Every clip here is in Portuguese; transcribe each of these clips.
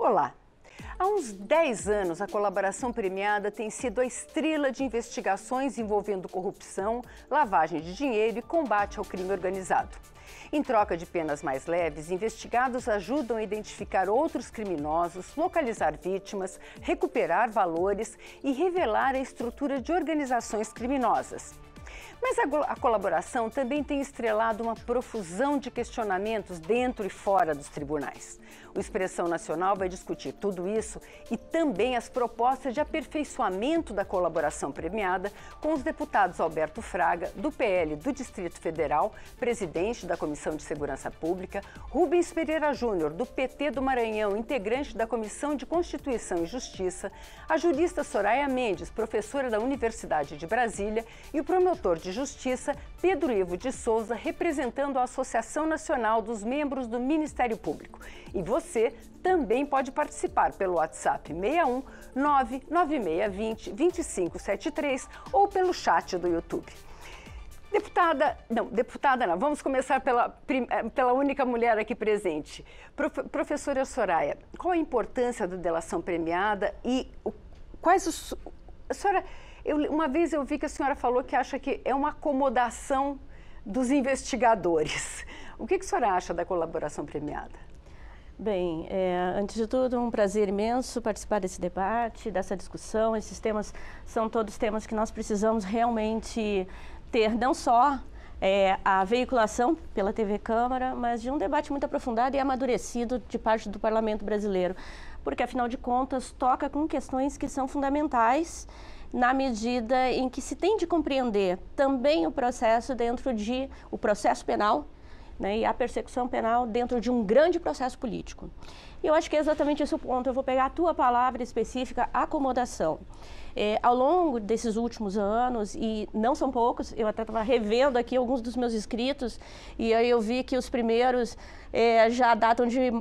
Olá! Há uns 10 anos, a colaboração premiada tem sido a estrela de investigações envolvendo corrupção, lavagem de dinheiro e combate ao crime organizado. Em troca de penas mais leves, investigados ajudam a identificar outros criminosos, localizar vítimas, recuperar valores e revelar a estrutura de organizações criminosas. Mas a colaboração também tem estrelado uma profusão de questionamentos dentro e fora dos tribunais. O Expressão Nacional vai discutir tudo isso e também as propostas de aperfeiçoamento da colaboração premiada com os deputados Alberto Fraga, do PL do Distrito Federal, presidente da Comissão de Segurança Pública, Rubens Pereira Júnior, do PT do Maranhão, integrante da Comissão de Constituição e Justiça, a jurista Soraya Mendes, professora da Universidade de Brasília, e o promotor de Justiça, Pedro Ivo de Souza, representando a Associação Nacional dos Membros do Ministério Público. E você também pode participar pelo WhatsApp 61 99620 2573 ou pelo chat do YouTube. Deputada não, vamos começar pela única mulher aqui presente. Professora Soraya, qual a importância da delação premiada e quais os... Senhora, uma vez eu vi que a senhora falou que acha que é uma acomodação dos investigadores. O que a senhora acha da colaboração premiada? Bem, antes de tudo, um prazer imenso participar desse debate, dessa discussão. Esses temas são todos temas que nós precisamos realmente ter, não só a veiculação pela TV Câmara, mas de um debate muito aprofundado e amadurecido de parte do Parlamento brasileiro, porque, afinal de contas, toca com questões que são fundamentais na medida em que se tem de compreender também o processo o processo penal, né, e a persecução penal dentro de um grande processo político. E eu acho que é exatamente esse o ponto. Eu vou pegar a tua palavra específica, acomodação. Ao longo desses últimos anos, e não são poucos, eu até estava revendo aqui alguns dos meus escritos, e aí eu vi que os primeiros já datam de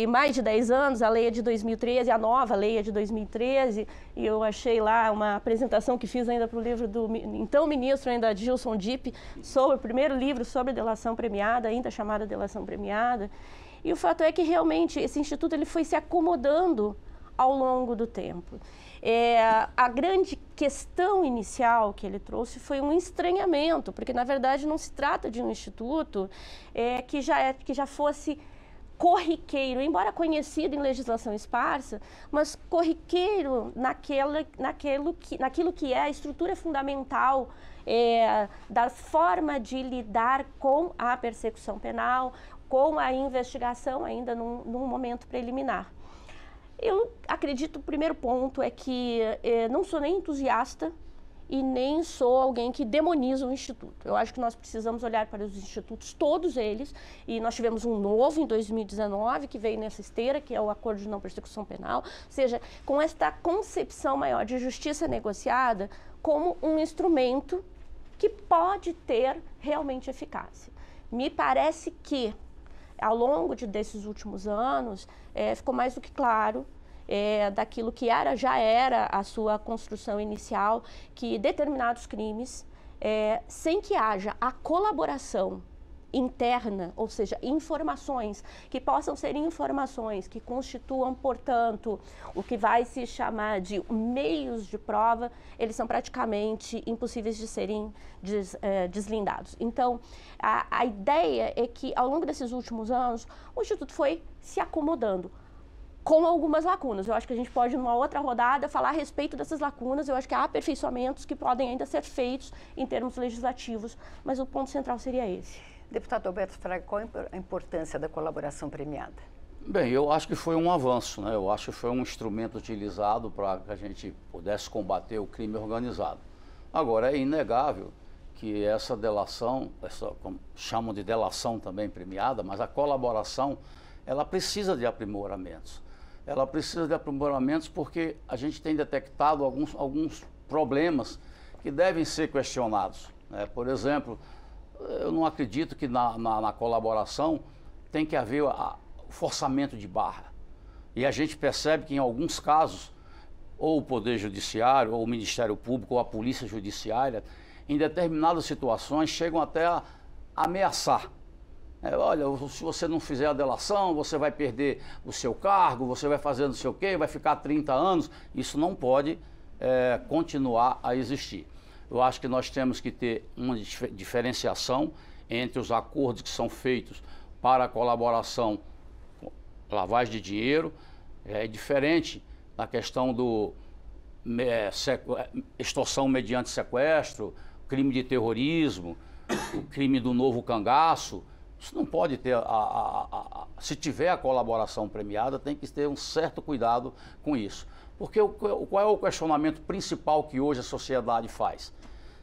mais de 10 anos, a lei é de 2013, a nova lei é de 2013, e eu achei lá uma apresentação que fiz ainda para o livro do então ministro ainda Gilson Dipp, sobre o primeiro livro sobre delação premiada, ainda chamada delação premiada, e o fato é que realmente esse instituto ele foi se acomodando ao longo do tempo. A grande questão inicial que ele trouxe foi um estranhamento, porque na verdade não se trata de um instituto que já fosse corriqueiro, embora conhecido em legislação esparsa, mas corriqueiro naquilo que é a estrutura fundamental da forma de lidar com a persecução penal, com a investigação ainda num momento preliminar. Eu acredito, o primeiro ponto é que não sou nem entusiasta e nem sou alguém que demoniza o Instituto. Eu acho que nós precisamos olhar para os institutos, todos eles, e nós tivemos um novo em 2019, que veio nessa esteira, que é o Acordo de Não Persecução Penal, ou seja, com esta concepção maior de justiça negociada como um instrumento que pode ter realmente eficácia. Me parece que, ao longo desses últimos anos, ficou mais do que claro daquilo que já era a sua construção inicial, que determinados crimes, sem que haja a colaboração interna, ou seja, informações que possam ser informações que constituam, portanto, o que vai se chamar de meios de prova, eles são praticamente impossíveis de serem deslindados. Então, a ideia é que, ao longo desses últimos anos, o Instituto foi se acomodando com algumas lacunas. Eu acho que a gente pode, numa outra rodada, falar a respeito dessas lacunas. Eu acho que há aperfeiçoamentos que podem ainda ser feitos em termos legislativos, mas o ponto central seria esse. Deputado Alberto Fraga, qual a importância da colaboração premiada? Bem, eu acho que foi um avanço, né? Eu acho que foi um instrumento utilizado para que a gente pudesse combater o crime organizado. Agora, é inegável que essa delação, como chamam de delação também premiada, mas a colaboração, ela precisa de aprimoramentos. Ela precisa de aprimoramentos porque a gente tem detectado alguns problemas que devem ser questionados, né? Por exemplo, eu não acredito que na colaboração tem que haver o forçamento de barra. E a gente percebe que em alguns casos, ou o Poder Judiciário, ou o Ministério Público, ou a Polícia Judiciária, em determinadas situações chegam até a ameaçar. Olha, se você não fizer a delação, você vai perder o seu cargo, você vai fazer não sei o quê, vai ficar 30 anos. Isso não pode continuar a existir. Eu acho que nós temos que ter uma diferenciação entre os acordos que são feitos para a colaboração, lavagem de dinheiro, é diferente na questão do extorsão mediante sequestro, crime de terrorismo, o crime do novo cangaço. Isso não pode ter, se tiver a colaboração premiada, tem que ter um certo cuidado com isso. Porque qual é o questionamento principal que hoje a sociedade faz?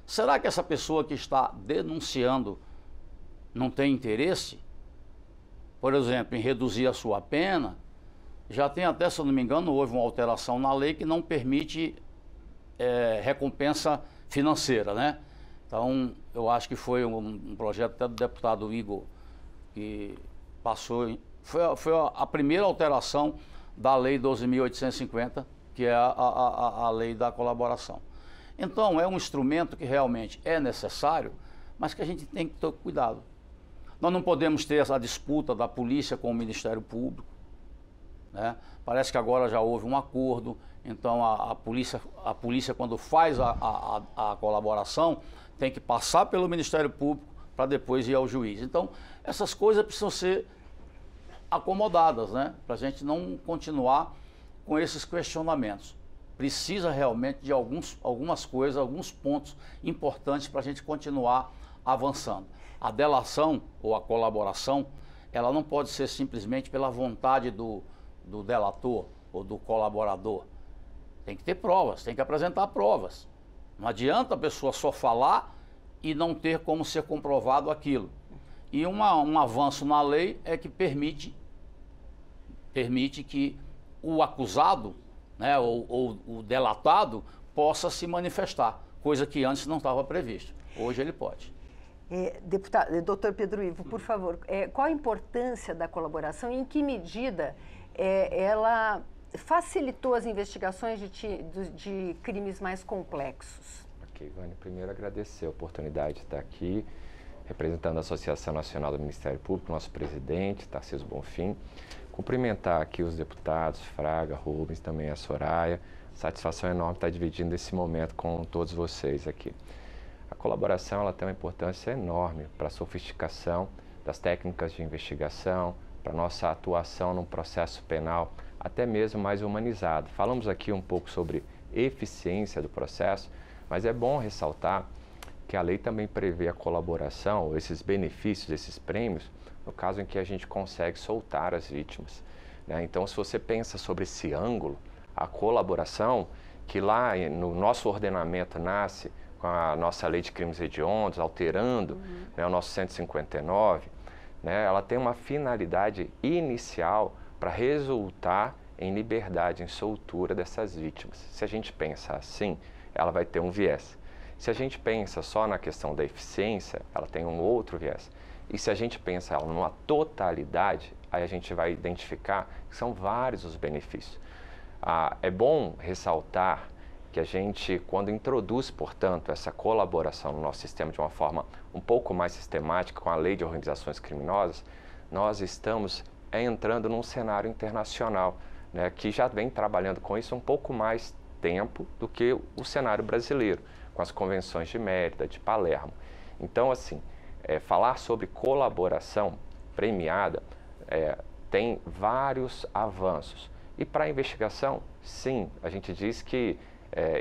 Será que essa pessoa que está denunciando não tem interesse, por exemplo, em reduzir a sua pena? Já tem até, se eu não me engano, houve uma alteração na lei que não permite recompensa financeira, né? Então, eu acho que foi um projeto até do deputado Igor, que passou, foi a primeira alteração da lei 12.850, que é a lei da colaboração. Então, é um instrumento que realmente é necessário, mas que a gente tem que ter cuidado. Nós não podemos ter essa disputa da polícia com o Ministério Público, né? Parece que agora já houve um acordo, então a polícia quando faz a colaboração, tem que passar pelo Ministério Público para depois ir ao juiz. Então, essas coisas precisam ser acomodadas, né? Para a gente não continuar com esses questionamentos. Precisa realmente de algumas coisas, alguns pontos importantes para a gente continuar avançando. A delação ou a colaboração, ela não pode ser simplesmente pela vontade do delator ou do colaborador. Tem que ter provas, tem que apresentar provas. Não adianta a pessoa só falar e não ter como ser comprovado aquilo. E um avanço na lei é que permite que o acusado, né, ou o delatado possa se manifestar, coisa que antes não estava prevista. Hoje ele pode. Doutor Pedro Ivo, por favor, qual a importância da colaboração e em que medida ela facilitou as investigações de crimes mais complexos? Ok, Vânia, primeiro agradecer a oportunidade de estar aqui, representando a Associação Nacional do Ministério Público, nosso presidente, Tarcísio Bonfim. Cumprimentar aqui os deputados, Fraga, Rubens, também a Soraya. Satisfação enorme estar dividindo esse momento com todos vocês aqui. A colaboração ela tem uma importância enorme para a sofisticação das técnicas de investigação, para a nossa atuação num processo penal, até mesmo mais humanizado. Falamos aqui um pouco sobre eficiência do processo, mas é bom ressaltar que a lei também prevê a colaboração, esses benefícios, esses prêmios, no caso em que a gente consegue soltar as vítimas, né? Então, se você pensa sobre esse ângulo, a colaboração, que lá no nosso ordenamento nasce com a nossa lei de crimes hediondos, alterando né, o nosso 159, né, ela tem uma finalidade inicial para resultar em liberdade, em soltura dessas vítimas. Se a gente pensa assim, ela vai ter um viés. Se a gente pensa só na questão da eficiência, ela tem um outro viés. E se a gente pensa ela numa totalidade, aí a gente vai identificar que são vários os benefícios. É bom ressaltar que a gente, quando introduz, portanto, essa colaboração no nosso sistema de uma forma um pouco mais sistemática com a lei de organizações criminosas, nós estamos entrando num cenário internacional, né, que já vem trabalhando com isso um pouco mais tempo do que o cenário brasileiro, com as convenções de Mérida, de Palermo. Então, assim, falar sobre colaboração premiada tem vários avanços. E para a investigação, sim, a gente diz que,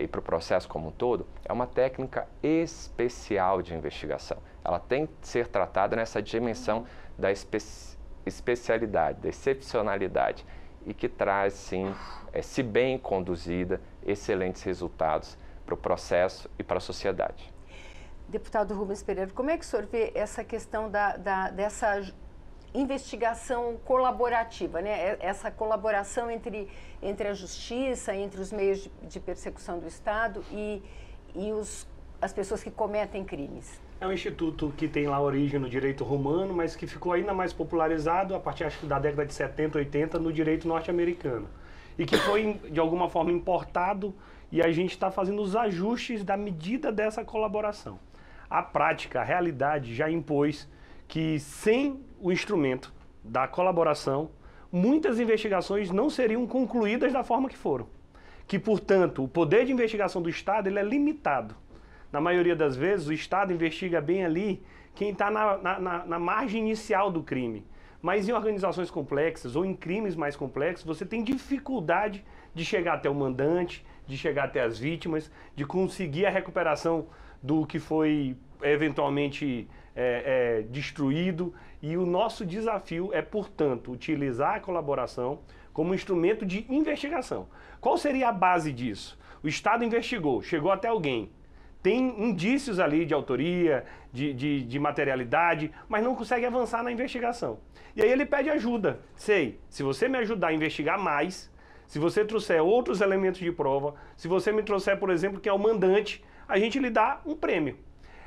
e para o processo como um todo, é uma técnica especial de investigação. Ela tem que ser tratada nessa dimensão da especialidade, da excepcionalidade, e que traz, sim, se bem conduzida, excelentes resultados para o processo e para a sociedade. Deputado Rubens Pereira, como é que o senhor vê essa questão dessa investigação colaborativa, né? Essa colaboração entre a justiça, entre os meios de persecução do Estado e as pessoas que cometem crimes? É um instituto que tem lá origem no direito romano, mas que ficou ainda mais popularizado a partir, acho que, da década de 70, 80, no direito norte-americano. E que foi, de alguma forma, importado, e a gente está fazendo os ajustes da medida dessa colaboração. A prática, a realidade já impôs que sem o instrumento da colaboração, muitas investigações não seriam concluídas da forma que foram. Que, portanto, o poder de investigação do Estado ele é limitado. Na maioria das vezes, o Estado investiga bem ali quem está na margem inicial do crime. Mas em organizações complexas ou em crimes mais complexos, você tem dificuldade de chegar até o mandante, de chegar até as vítimas, de conseguir a recuperação do que foi eventualmente destruído. E o nosso desafio é, portanto, utilizar a colaboração como instrumento de investigação. Qual seria a base disso? O Estado investigou, chegou até alguém, tem indícios ali de autoria, de materialidade, mas não consegue avançar na investigação. E aí ele pede ajuda. Se você me ajudar a investigar mais, se você trouxer outros elementos de prova, se você me trouxer, por exemplo, que é o mandante, a gente lhe dá um prêmio.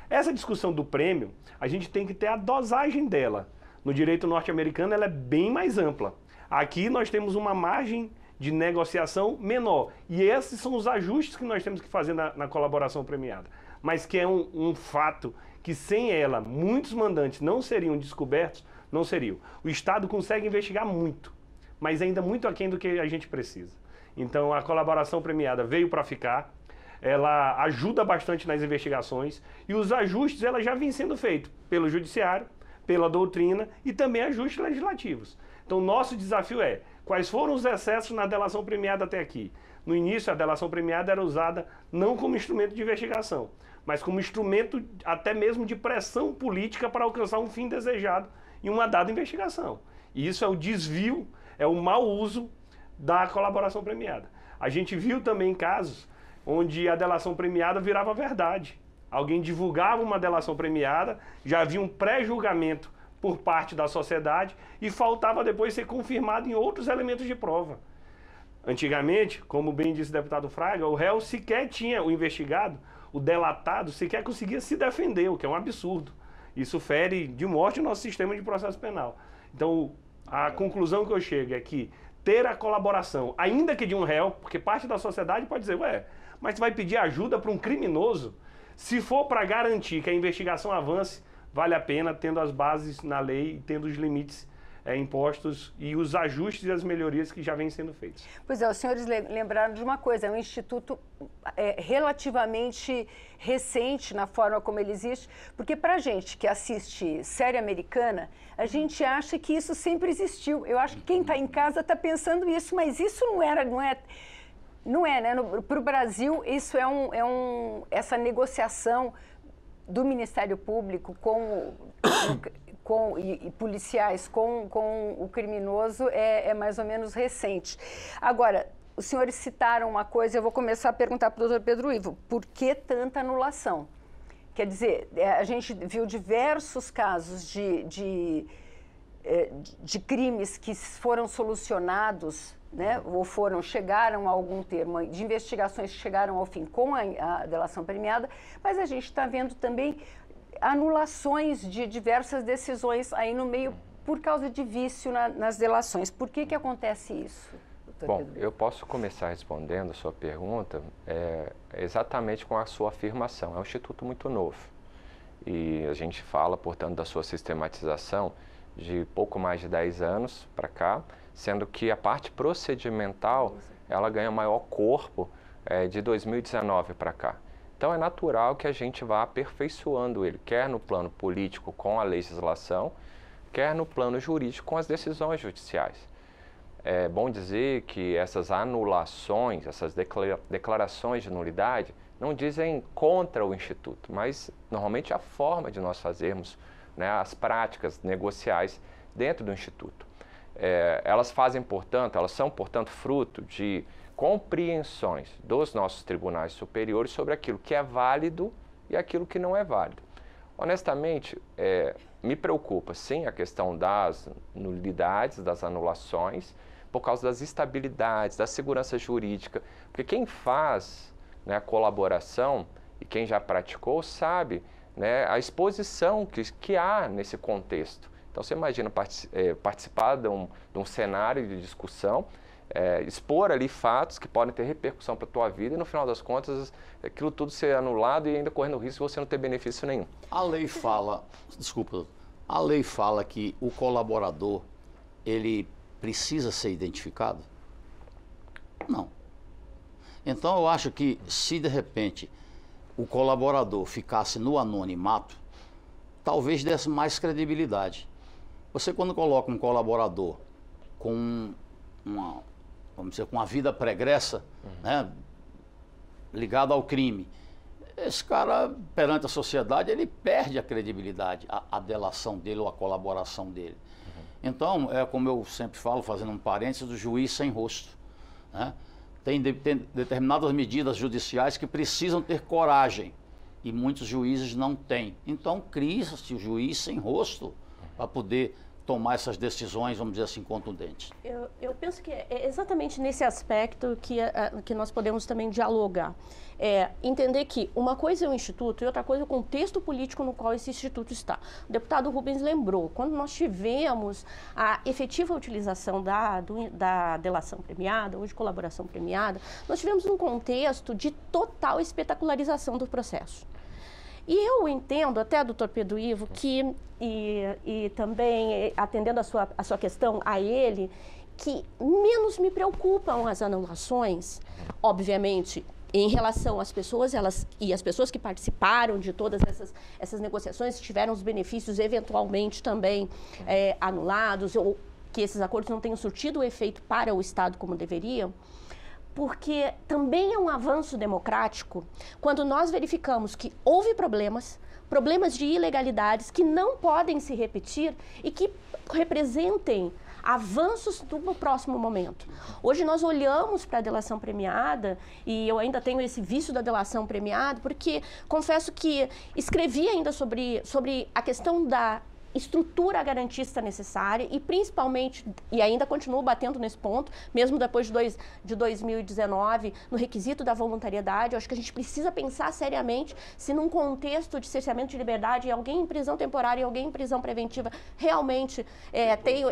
Essa discussão do prêmio, a gente tem que ter a dosagem dela. No direito norte-americano, ela é bem mais ampla. Aqui nós temos uma margem de negociação menor. E esses são os ajustes que nós temos que fazer na colaboração premiada. Mas que é um fato que sem ela, muitos mandantes não seriam descobertos, não seriam. O Estado consegue investigar muito, mas ainda muito aquém do que a gente precisa. Então a colaboração premiada veio para ficar, ela ajuda bastante nas investigações e os ajustes ela já vêm sendo feitos pelo judiciário, pela doutrina e também ajustes legislativos. Então nosso desafio é, quais foram os excessos na delação premiada até aqui? No início a delação premiada era usada não como instrumento de investigação, mas como instrumento até mesmo de pressão política para alcançar um fim desejado em uma dada investigação. E isso é o desvio, é o mau uso da colaboração premiada. A gente viu também casos onde a delação premiada virava verdade. Alguém divulgava uma delação premiada, já havia um pré-julgamento por parte da sociedade e faltava depois ser confirmado em outros elementos de prova. Antigamente, como bem disse o deputado Fraga, o réu sequer tinha, o investigado, o delatado, sequer conseguia se defender, o que é um absurdo. Isso fere de morte o nosso sistema de processo penal. Então, a conclusão que eu chego é que ter a colaboração, ainda que de um réu, porque parte da sociedade pode dizer, mas você vai pedir ajuda para um criminoso? Se for para garantir que a investigação avance, vale a pena, tendo as bases na lei, tendo os limites impostos e os ajustes e as melhorias que já vêm sendo feitos. Pois é, os senhores lembraram de uma coisa, é um instituto relativamente recente na forma como ele existe, porque para a gente que assiste série americana, a gente acha que isso sempre existiu. Eu acho que quem está em casa está pensando isso, mas isso não é, né? Para o Brasil, isso essa negociação do Ministério Público e policiais com o criminoso é mais ou menos recente. Agora, os senhores citaram uma coisa, eu vou começar a perguntar para o doutor Pedro Ivo, por que tanta anulação? Quer dizer, a gente viu diversos casos de crimes que foram solucionados, né, ou chegaram a algum termo, de investigações que chegaram ao fim com a delação premiada, mas a gente está vendo também anulações de diversas decisões aí no meio por causa de vício nas delações. Por que acontece isso, doutor Bom, Pedro? eu posso começar respondendo a sua pergunta exatamente com a sua afirmação. É um instituto muito novo e a gente fala, portanto, da sua sistematização de pouco mais de 10 anos para cá, sendo que a parte procedimental ela ganha maior corpo de 2019 para cá. Então é natural que a gente vá aperfeiçoando ele, quer no plano político com a legislação, quer no plano jurídico com as decisões judiciais. É bom dizer que essas anulações, essas declarações de nulidade, não dizem contra o Instituto, mas normalmente a forma de nós fazermos, né, as práticas negociais dentro do Instituto. Elas são, portanto, fruto de compreensões dos nossos tribunais superiores sobre aquilo que é válido e aquilo que não é válido. Honestamente, me preocupa, sim, a questão das nulidades, das anulações, por causa das instabilidades, da segurança jurídica, porque quem faz, né, a colaboração e quem já praticou sabe, né, a exposição que há nesse contexto. Então, você imagina participar de um cenário de discussão, expor ali fatos que podem ter repercussão para a tua vida e, no final das contas, aquilo tudo ser anulado e ainda correndo o risco de você não ter benefício nenhum. A lei fala, desculpa, A lei fala que o colaborador, ele precisa ser identificado? Não. Então, eu acho que se, de repente, o colaborador ficasse no anonimato, talvez desse mais credibilidade. Você, quando coloca um colaborador com vamos dizer, com uma vida pregressa, né, ligado ao crime, esse cara, perante a sociedade, ele perde a credibilidade, a delação dele ou a colaboração dele. Então, é como eu sempre falo, fazendo um parênteses, do juiz sem rosto, né? Tem determinadas medidas judiciais que precisam ter coragem e muitos juízes não têm. Então, cria-se o juiz sem rosto para poder tomar essas decisões, vamos dizer assim, contundentes. Eu penso que é exatamente nesse aspecto que nós podemos também dialogar. Entender que uma coisa é o Instituto e outra coisa é o contexto político no qual esse Instituto está. O deputado Rubens lembrou, quando nós tivemos a efetiva utilização da delação premiada, ou de colaboração premiada, nós tivemos um contexto de total espetacularização do processo. E eu entendo, até, doutor Pedro Ivo, que, e também atendendo a sua questão a ele, que menos me preocupam as anulações, obviamente, em relação às pessoas, as pessoas que participaram de todas essas negociações, tiveram os benefícios eventualmente também anulados, ou que esses acordos não tenham surtido o efeito para o Estado como deveriam, porque também é um avanço democrático quando nós verificamos que houve problemas de ilegalidades que não podem se repetir e que representem avanços no próximo momento. Hoje nós olhamos para a delação premiada, e eu ainda tenho esse vício da delação premiada, porque confesso que escrevi ainda sobre a questão da estrutura garantista necessária e principalmente, e ainda continuo batendo nesse ponto, mesmo depois de 2019, no requisito da voluntariedade. Eu acho que a gente precisa pensar seriamente se num contexto de cerceamento de liberdade, alguém em prisão temporária e alguém em prisão preventiva realmente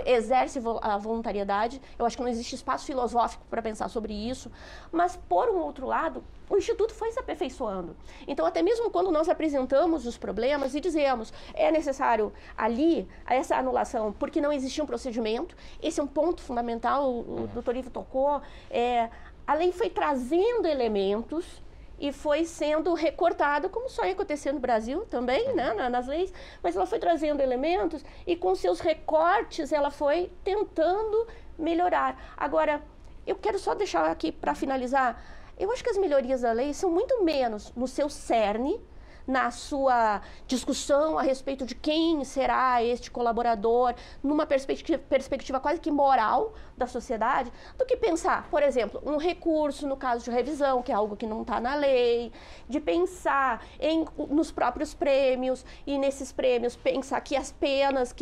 exerce a voluntariedade. Eu acho que não existe espaço filosófico para pensar sobre isso, mas, por um outro lado, o Instituto foi se aperfeiçoando. Então, até mesmo quando nós apresentamos os problemas e dizemos é necessário ali essa anulação porque não existia um procedimento, esse é um ponto fundamental, o doutor Ivo tocou, a lei foi trazendo elementos e foi sendo recortada, como só ia acontecer no Brasil também, né, nas leis, mas ela foi trazendo elementos e com seus recortes ela foi tentando melhorar. Agora, eu quero só deixar aqui para finalizar. Eu acho que as melhorias da lei são muito menos no seu cerne, na sua discussão a respeito de quem será este colaborador, numa perspectiva quase que moral da sociedade, do que pensar, por exemplo, um recurso no caso de revisão, que é algo que não está na lei, de pensar nos próprios prêmios, e nesses prêmios pensar que as penas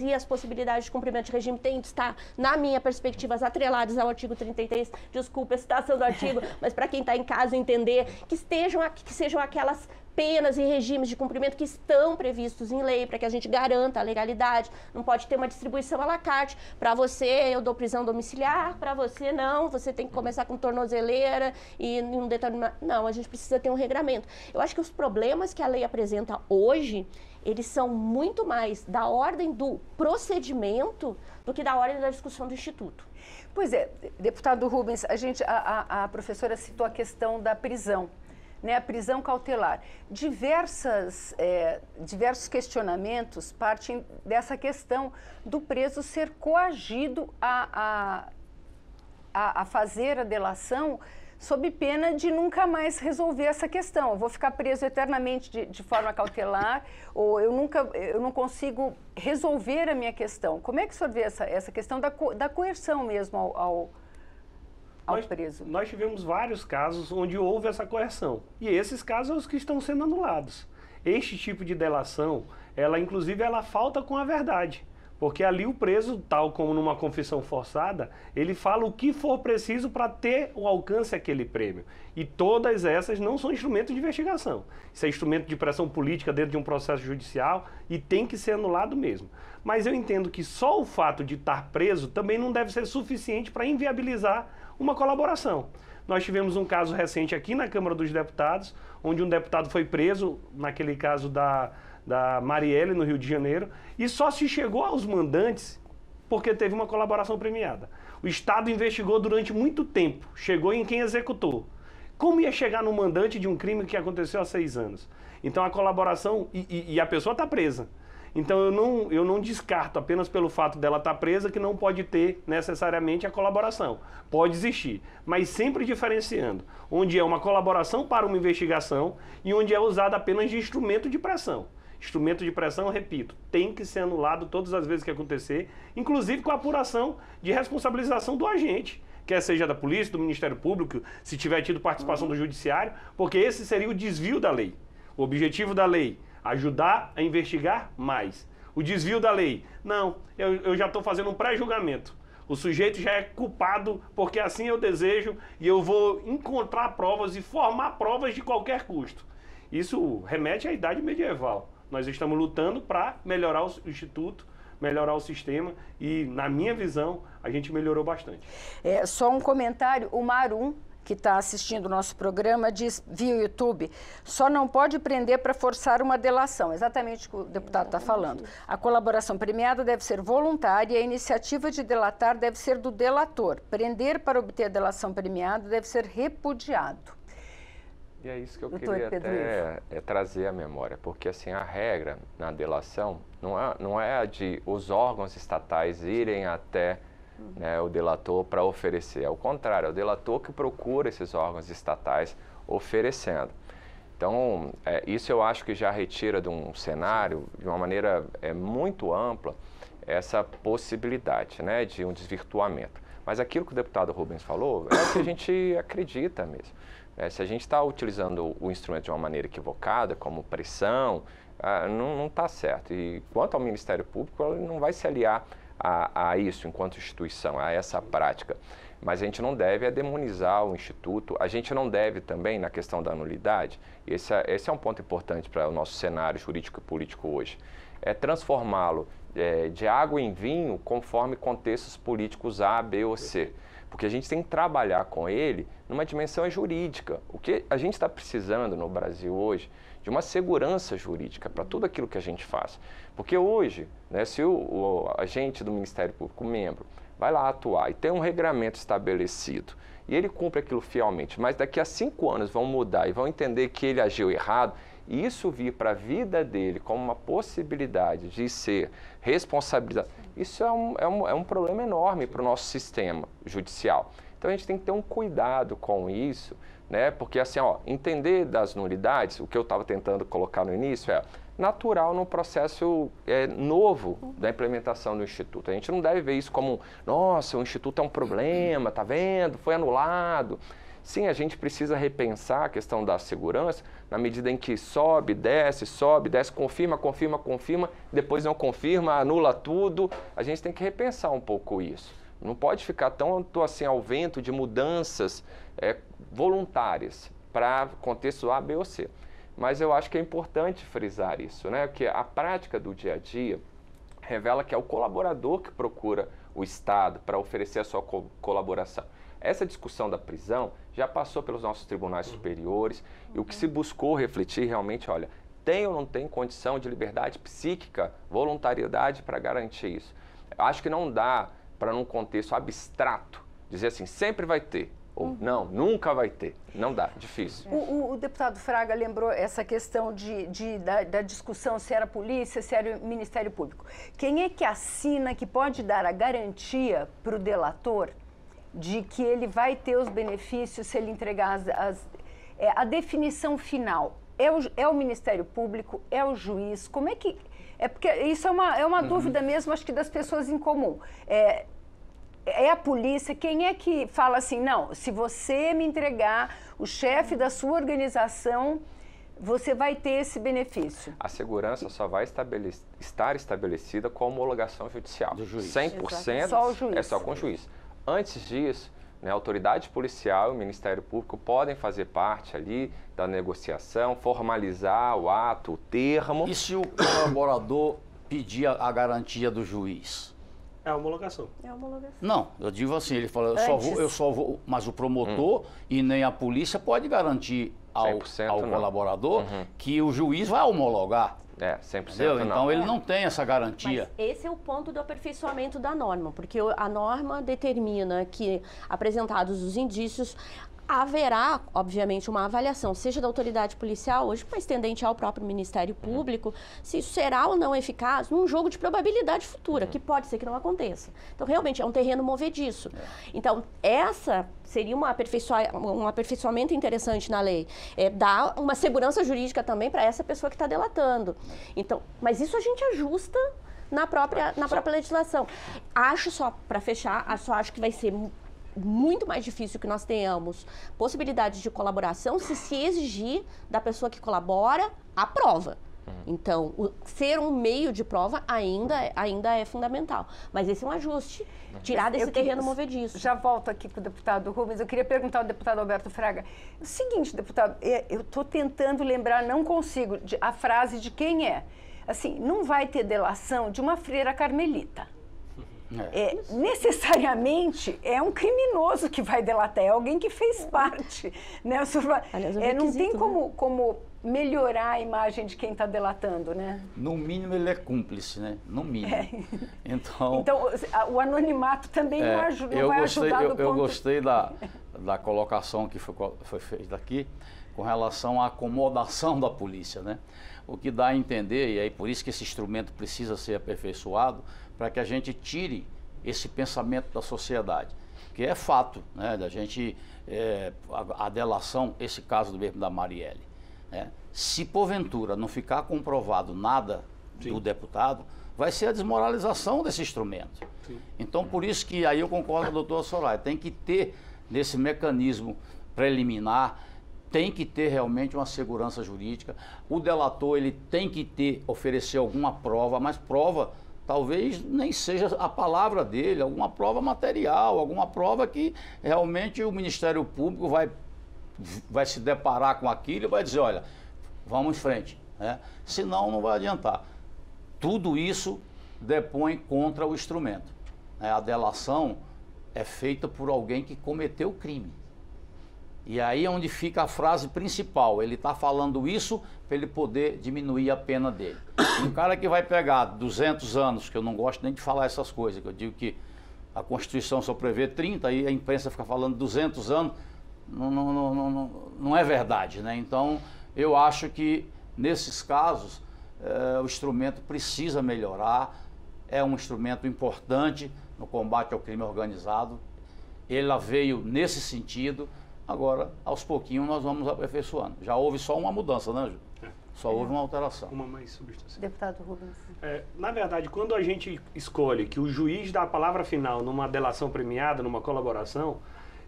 e as possibilidades de cumprimento de regime têm de estar, na minha perspectiva, atreladas ao artigo 33, desculpa a citação do artigo, mas para quem está em casa entender, que sejam aquelas penas e regimes de cumprimento que estão previstos em lei, para que a gente garanta a legalidade. Não pode ter uma distribuição à la carte. Para você, eu dou prisão domiciliar, para você, não. Você tem que começar com tornozeleira e um determinado... Não, a gente precisa ter um regramento. Eu acho que os problemas que a lei apresenta hoje, eles são muito mais da ordem do procedimento do que da ordem da discussão do Instituto. Pois é, deputado Rubens, a professora citou a questão da prisão. Né, a prisão cautelar. Diversos questionamentos partem dessa questão do preso ser coagido a fazer a delação sob pena de nunca mais resolver essa questão. Eu vou ficar preso eternamente de forma cautelar, ou eu não consigo resolver a minha questão. Como é que o senhor vê essa questão da coerção mesmo ao preso? Nós tivemos vários casos onde houve essa coerção. E esses casos são os que estão sendo anulados. Este tipo de delação, inclusive, falta com a verdade. Porque ali o preso, tal como numa confissão forçada, ele fala o que for preciso para ter o alcance daquele prêmio. E todas essas não são instrumentos de investigação. Isso é instrumento de pressão política dentro de um processo judicial e tem que ser anulado mesmo. Mas eu entendo que só o fato de estar preso também não deve ser suficiente para inviabilizar uma colaboração. Nós tivemos um caso recente aqui na Câmara dos Deputados, onde um deputado foi preso, naquele caso da da Marielle, no Rio de Janeiro, e só se chegou aos mandantes porque teve uma colaboração premiada. O Estado investigou durante muito tempo, chegou em quem executou. Como ia chegar no mandante de um crime que aconteceu há 6 anos? Então a colaboração, e a pessoa está presa. Então eu não descarto apenas pelo fato dela estar presa que não pode ter necessariamente a colaboração. Pode existir, mas sempre diferenciando. Onde é uma colaboração para uma investigação e onde é usada apenas de instrumento de pressão. Instrumento de pressão, repito, tem que ser anulado todas as vezes que acontecer, inclusive com a apuração de responsabilização do agente, quer seja da polícia, do Ministério Público, se tiver tido participação do Judiciário, porque esse seria o desvio da lei. O objetivo da lei, ajudar a investigar mais. O desvio da lei, não, eu já estou fazendo um pré-julgamento. O sujeito já é culpado porque assim eu desejo e eu vou encontrar provas e formar provas de qualquer custo. Isso remete à idade medieval. Nós estamos lutando para melhorar o Instituto, melhorar o sistema e, na minha visão, a gente melhorou bastante. Só um comentário, o Marum, que está assistindo o nosso programa, diz via YouTube, só não pode prender para forçar uma delação, exatamente o que o deputado está falando. A colaboração premiada deve ser voluntária e a iniciativa de delatar deve ser do delator. Prender para obter a delação premiada deve ser repudiado. E é isso que eu queria até trazer à memória, porque assim, a regra na delação não é a de os órgãos estatais irem até o delator para oferecer. Ao contrário, é o delator que procura esses órgãos estatais oferecendo. Então, isso eu acho que já retira de um cenário, de uma maneira muito ampla, essa possibilidade de um desvirtuamento. Mas aquilo que o deputado Rubens falou é o que a gente acredita mesmo. Se a gente está utilizando o instrumento de uma maneira equivocada, como pressão, não está certo. E quanto ao Ministério Público, ele não vai se aliar a isso enquanto instituição, a essa prática. Mas a gente não deve demonizar o Instituto, a gente não deve também, na questão da nulidade, esse é um ponto importante para o nosso cenário jurídico e político hoje, transformá-lo de água em vinho conforme contextos políticos A, B ou C. Porque a gente tem que trabalhar com ele numa dimensão jurídica. O que a gente está precisando no Brasil hoje de uma segurança jurídica para tudo aquilo que a gente faz. Porque hoje, se o agente do Ministério Público, membro, vai lá atuar e tem um regramento estabelecido e ele cumpre aquilo fielmente, mas daqui a 5 anos vão mudar e vão entender que ele agiu errado, e isso vir para a vida dele como uma possibilidade de ser responsabilizado, isso é um problema enorme para o nosso sistema judicial. Então a gente tem que ter um cuidado com isso, porque assim, entender das nulidades, o que eu estava tentando colocar no início natural num processo novo da implementação do Instituto. A gente não deve ver isso como, nossa, o Instituto é um problema, tá vendo, foi anulado. Sim, a gente precisa repensar a questão da segurança na medida em que sobe, desce, confirma, depois não confirma, anula tudo. A gente tem que repensar um pouco isso. Não pode ficar tanto assim ao vento de mudanças voluntárias para contexto A, B ou C. Mas eu acho que é importante frisar isso, porque a prática do dia a dia revela que é o colaborador que procura o Estado para oferecer a sua colaboração. Essa discussão da prisão já passou pelos nossos tribunais superiores e o que se buscou refletir realmente, olha, tem ou não tem condição de liberdade psíquica, voluntariedade para garantir isso. Eu acho que não dá para, num contexto abstrato, dizer assim, sempre vai ter, ou não, nunca vai ter. Não dá, difícil. O deputado Fraga lembrou essa questão da discussão se era polícia, se era o Ministério Público. Quem é que assina, que pode dar a garantia para o delator de que ele vai ter os benefícios se ele entregar a definição final? É o Ministério Público? É o juiz? Como é que... porque isso é uma dúvida mesmo, acho que das pessoas em comum. É a polícia? Quem é que fala assim, não, se você me entregar o chefe da sua organização, você vai ter esse benefício? A segurança só vai estar estabelecida com a homologação judicial. Do juiz. 100% só o juiz. É só com o juiz. Antes disso, a autoridade policial e o Ministério Público podem fazer parte ali da negociação, formalizar o ato, o termo. E se o colaborador pedir a garantia do juiz? É a homologação. É a homologação. Não, eu digo assim, ele fala, eu só vou, mas o promotor e nem a polícia pode garantir ao colaborador que o juiz vai homologar. 100% entendeu? não. Então ele não tem essa garantia. Mas esse é o ponto do aperfeiçoamento da norma, porque a norma determina que, apresentados os indícios, haverá, obviamente, uma avaliação, seja da autoridade policial, hoje mais tendente ao próprio Ministério Público, se isso será ou não eficaz num jogo de probabilidade futura, que pode ser que não aconteça. Então, realmente, é um terreno movediço. Então, essa seria um aperfeiçoamento interessante na lei. Dar uma segurança jurídica também para essa pessoa que está delatando. Então, mas isso a gente ajusta na própria legislação. Acho, só para fechar, acho que vai ser muito mais difícil que nós tenhamos possibilidades de colaboração se exigir da pessoa que colabora a prova. Então, ser um meio de prova ainda é fundamental. Mas esse é um ajuste, tirar desse terreno movediço. Já volto aqui para o deputado Rubens. Eu queria perguntar ao deputado Alberto Fraga. O seguinte, deputado, eu estou tentando lembrar, não consigo, a frase de quem é. Assim, não vai ter delação de uma freira carmelita. Necessariamente é um criminoso que vai delatar, é alguém que fez parte. Né? Aliás, não tem como melhorar a imagem de quem está delatando, né? No mínimo ele é cúmplice, né? No mínimo. Então, o anonimato também não vai ajudar no ponto... Eu gostei da colocação que foi feita aqui com relação à acomodação da polícia, né? O que dá a entender, e aí por isso que esse instrumento precisa ser aperfeiçoado, para que a gente tire esse pensamento da sociedade, que é fato, né, da gente, a delação, esse caso do mesmo da Marielle, né, se porventura não ficar comprovado nada do deputado, vai ser a desmoralização desse instrumento. Sim. Então, por isso que aí eu concordo com a doutora Soraya, tem que ter nesse mecanismo preliminar, tem que ter realmente uma segurança jurídica, o delator ele tem que oferecer alguma prova, mas prova talvez nem seja a palavra dele, alguma prova material, alguma prova que realmente o Ministério Público vai se deparar com aquilo e vai dizer, olha, vamos em frente, né? Senão não vai adiantar. Tudo isso depõe contra o instrumento, né? A delação é feita por alguém que cometeu o crime. E aí é onde fica a frase principal, ele está falando isso para ele poder diminuir a pena dele. Um cara que vai pegar 200 anos, que eu não gosto nem de falar essas coisas, que eu digo que a Constituição só prevê 30, aí a imprensa fica falando 200 anos, não é verdade, né? Então, eu acho que nesses casos, o instrumento precisa melhorar, é um instrumento importante no combate ao crime organizado, ele veio nesse sentido. Agora, aos pouquinhos, nós vamos aperfeiçoando. Já houve só uma mudança, né, Ju? Só houve uma alteração. Uma mais substancial. Deputado Rubens. Na verdade, quando a gente escolhe que o juiz dá a palavra final numa delação premiada, numa colaboração,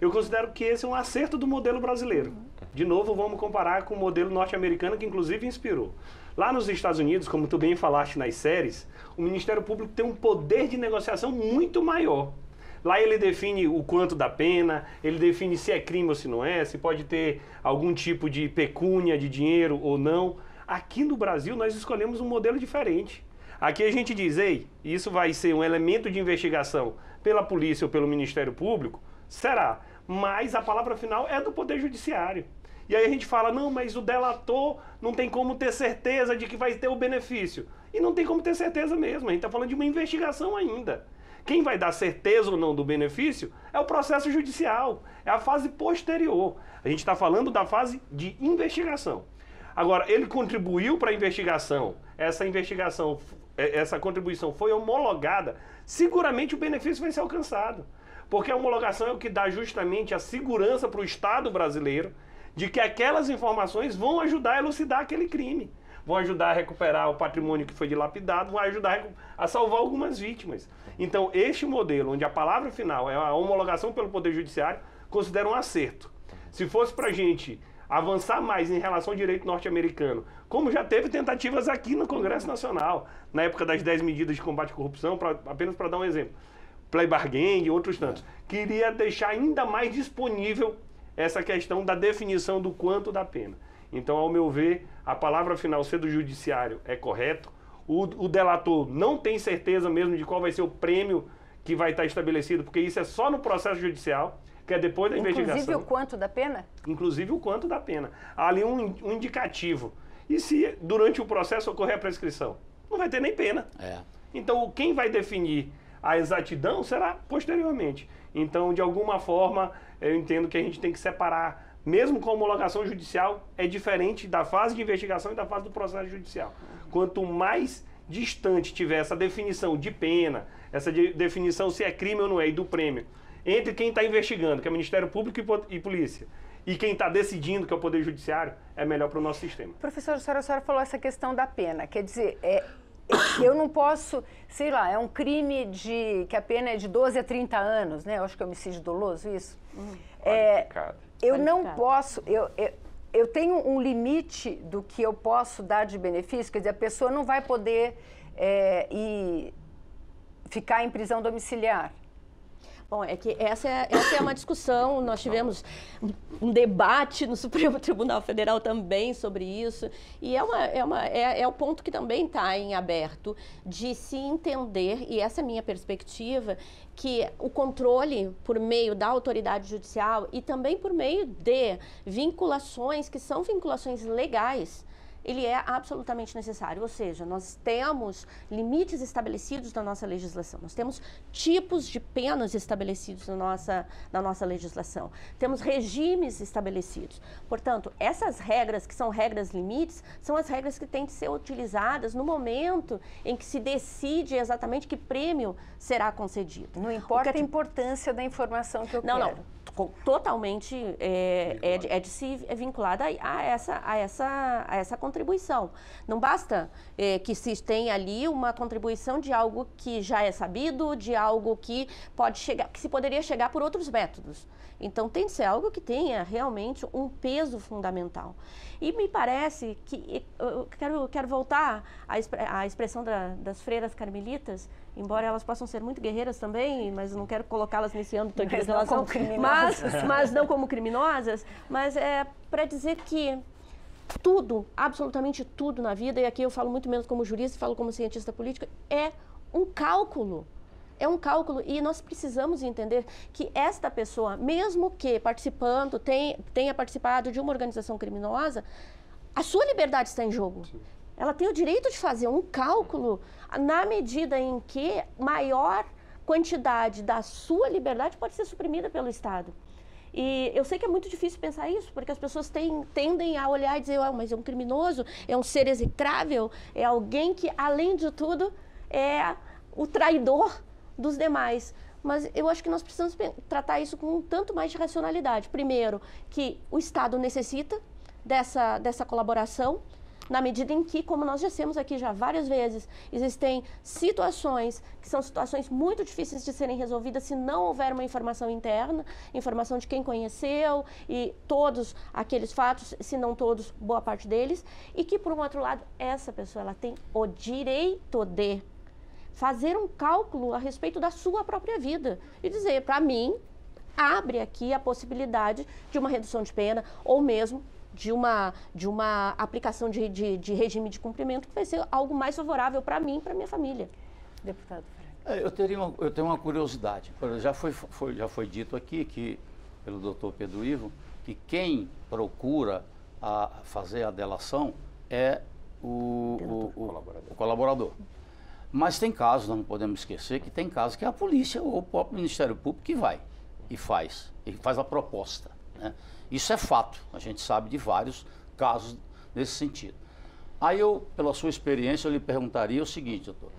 eu considero que esse é um acerto do modelo brasileiro. De novo, vamos comparar com o modelo norte-americano, que inclusive inspirou. Lá nos Estados Unidos, como tu bem falaste nas séries, o Ministério Público tem um poder de negociação muito maior. Lá ele define o quanto da pena, ele define se é crime ou se não é, se pode ter algum tipo de pecúnia, de dinheiro ou não. Aqui no Brasil nós escolhemos um modelo diferente. Aqui a gente diz, ei, isso vai ser um elemento de investigação pela polícia ou pelo Ministério Público? Será, mas a palavra final é do Poder Judiciário. E aí a gente fala, não, mas o delator não tem como ter certeza de que vai ter o benefício. E não tem como ter certeza mesmo, a gente está falando de uma investigação ainda. Quem vai dar certeza ou não do benefício é o processo judicial, é a fase posterior. A gente está falando da fase de investigação. Agora, ele contribuiu para a investigação, essa contribuição foi homologada, seguramente o benefício vai ser alcançado. Porque a homologação é o que dá justamente a segurança para o Estado brasileiro de que aquelas informações vão ajudar a elucidar aquele crime. Vão ajudar a recuperar o patrimônio que foi dilapidado, vão ajudar a salvar algumas vítimas. Então, este modelo, onde a palavra final é a homologação pelo Poder Judiciário, considero um acerto. Se fosse para a gente avançar mais em relação ao direito norte-americano, como já teve tentativas aqui no Congresso Nacional, na época das 10 medidas de combate à corrupção, apenas para dar um exemplo, Playbar Gang e outros tantos, queria deixar ainda mais disponível essa questão da definição do quanto da pena. Então, ao meu ver, a palavra final ser do judiciário é correto. O delator não tem certeza mesmo de qual vai ser o prêmio que vai estar estabelecido, porque isso é só no processo judicial, que é depois da investigação. Inclusive o quanto da pena? Inclusive o quanto da pena. Há ali um indicativo. E se durante o processo ocorrer a prescrição? Não vai ter nem pena. Então, quem vai definir a exatidão será posteriormente. Então, de alguma forma, eu entendo que a gente tem que separar, mesmo com a homologação judicial, é diferente da fase de investigação e da fase do processo judicial. Quanto mais distante tiver essa definição de pena, essa definição se é crime ou não é, e do prêmio, entre quem está investigando, que é o Ministério Público e Polícia, e quem está decidindo, que é o Poder Judiciário, é melhor para o nosso sistema. Professor, a senhora falou essa questão da pena, quer dizer, eu não posso, sei lá, é um crime que a pena é de 12 a 30 anos, né? Eu acho que é homicídio doloso, isso. Eu não posso, eu tenho um limite do que eu posso dar de benefício, quer dizer, a pessoa não vai poder ficar em prisão domiciliar. Bom, é que essa é uma discussão, nós tivemos um debate no Supremo Tribunal Federal também sobre isso, e é o ponto que também está em aberto, de se entender, e essa é a minha perspectiva, que o controle por meio da autoridade judicial e também por meio de vinculações que são vinculações legais, ele é absolutamente necessário, ou seja, nós temos limites estabelecidos na nossa legislação, nós temos tipos de penas estabelecidos na nossa legislação, temos regimes estabelecidos. Portanto, essas regras, que são regras limites, são as regras que têm de ser utilizadas no momento em que se decide exatamente que prêmio será concedido. Não importa a importância da informação que eu quero. Não. Totalmente é vinculada a essa contribuição. Não basta que se tenha ali uma contribuição de algo que já é sabido, de algo que se poderia chegar por outros métodos. Então tem de ser algo que tenha realmente um peso fundamental. E me parece que eu quero voltar à expressão das freiras carmelitas, embora elas possam ser muito guerreiras também, mas não quero colocá-las nesse âmbito aqui da relação, mas não como criminosas, mas é para dizer que tudo, absolutamente tudo na vida, e aqui eu falo muito menos como jurista, falo como cientista política, é um cálculo. É um cálculo, e nós precisamos entender que esta pessoa, mesmo que tenha participado de uma organização criminosa, a sua liberdade está em jogo. Sim. Ela tem o direito de fazer um cálculo na medida em que maior quantidade da sua liberdade pode ser suprimida pelo Estado. E eu sei que é muito difícil pensar isso, porque as pessoas tendem a olhar e dizer, mas é um criminoso, é um ser execrável, é alguém que, além de tudo, é o traidor dos demais. Mas eu acho que nós precisamos tratar isso com um tanto mais de racionalidade. Primeiro, que o Estado necessita dessa colaboração, na medida em que, como nós já dissemos aqui já várias vezes, existem situações que são situações muito difíceis de serem resolvidas se não houver uma informação interna, informação de quem conheceu e todos aqueles fatos, se não todos, boa parte deles, e que, por um outro lado, essa pessoa ela tem o direito de fazer um cálculo a respeito da sua própria vida e dizer, para mim, abre aqui a possibilidade de uma redução de pena ou mesmo de uma aplicação de regime de cumprimento que vai ser algo mais favorável para mim e para minha família. Deputado eu tenho uma curiosidade. Já foi dito aqui, pelo doutor Pedro Ivo, que quem procura fazer a delação é o colaborador. Mas tem casos, nós não podemos esquecer, que tem casos que é a polícia ou o próprio Ministério Público que vai e faz a proposta, né? Isso é fato, a gente sabe de vários casos nesse sentido. Aí pela sua experiência, eu lhe perguntaria o seguinte, doutor.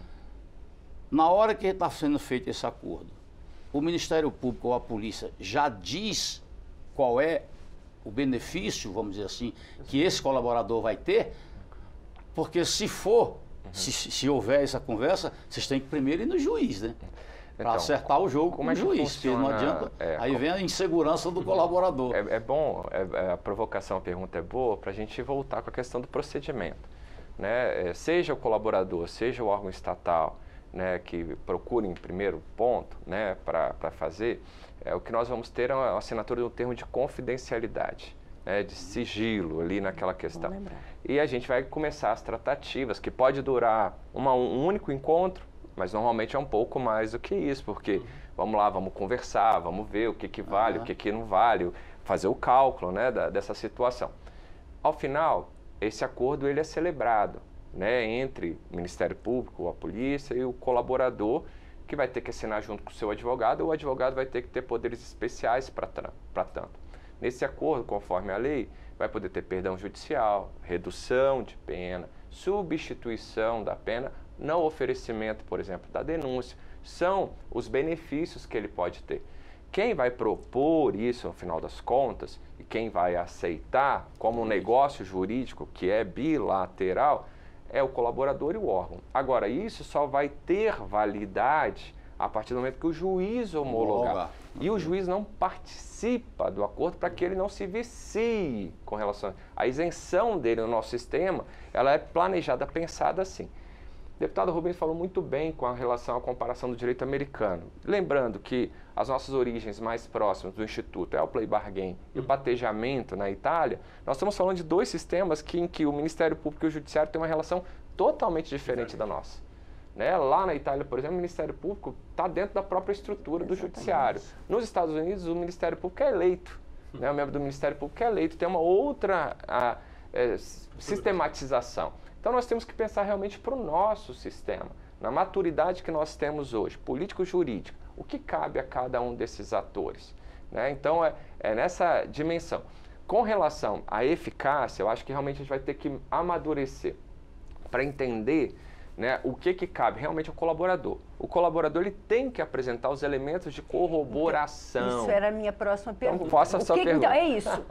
Na hora que está sendo feito esse acordo, o Ministério Público ou a polícia já diz qual é o benefício, vamos dizer assim, que esse colaborador vai ter? Porque se se houver essa conversa, vocês têm que primeiro ir no juiz, né? Para acertar o jogo com o juiz, porque não adianta, aí vem a insegurança do colaborador. É bom, a provocação, a pergunta é boa, para a gente voltar com a questão do procedimento, né? Seja o colaborador, seja o órgão estatal, né, que procure em primeiro ponto, né, para fazer, o que nós vamos ter é a assinatura de um termo de confidencialidade, né, de sigilo ali naquela questão. E a gente vai começar as tratativas, que pode durar um único encontro, mas normalmente é um pouco mais do que isso, porque vamos lá, vamos conversar, vamos ver o que vale, o que não vale, fazer o cálculo, né, dessa situação. Ao final, esse acordo ele é celebrado, né, entre o Ministério Público, a polícia e o colaborador, que vai ter que assinar junto com o seu advogado, ou o advogado vai ter que ter poderes especiais para tanto. Nesse acordo, conforme a lei, vai poder ter perdão judicial, redução de pena, substituição da pena, não oferecimento, por exemplo, da denúncia. São os benefícios que ele pode ter. Quem vai propor isso, no final das contas, e quem vai aceitar como um negócio jurídico que é bilateral, é o colaborador e o órgão. Agora, isso só vai ter validade a partir do momento que o juiz homologar. E o juiz não participa do acordo para que ele não se vicie com relação à isenção dele no nosso sistema. Ela é planejada, pensada assim. O deputado Rubens falou muito bem com relação à comparação do direito americano. Lembrando que as nossas origens mais próximas do Instituto é o plea bargain e o patteggiamento na Itália. Nós estamos falando de dois sistemas em que o Ministério Público e o Judiciário têm uma relação totalmente diferente da nossa. Né? Lá na Itália, por exemplo, o Ministério Público está dentro da própria estrutura do Judiciário. Nos Estados Unidos, o Ministério Público é eleito. Né? O membro do Ministério Público é eleito. Tem uma outra sistematização. Então, nós temos que pensar realmente para o nosso sistema, na maturidade que nós temos hoje, político-jurídica, o que cabe a cada um desses atores. Né? Então, é nessa dimensão. Com relação à eficácia, eu acho que realmente a gente vai ter que amadurecer para entender, né, o que cabe realmente ao colaborador. O colaborador ele tem que apresentar os elementos de corroboração. Isso era a minha próxima pergunta. Então, faça a sua pergunta. Então, é isso,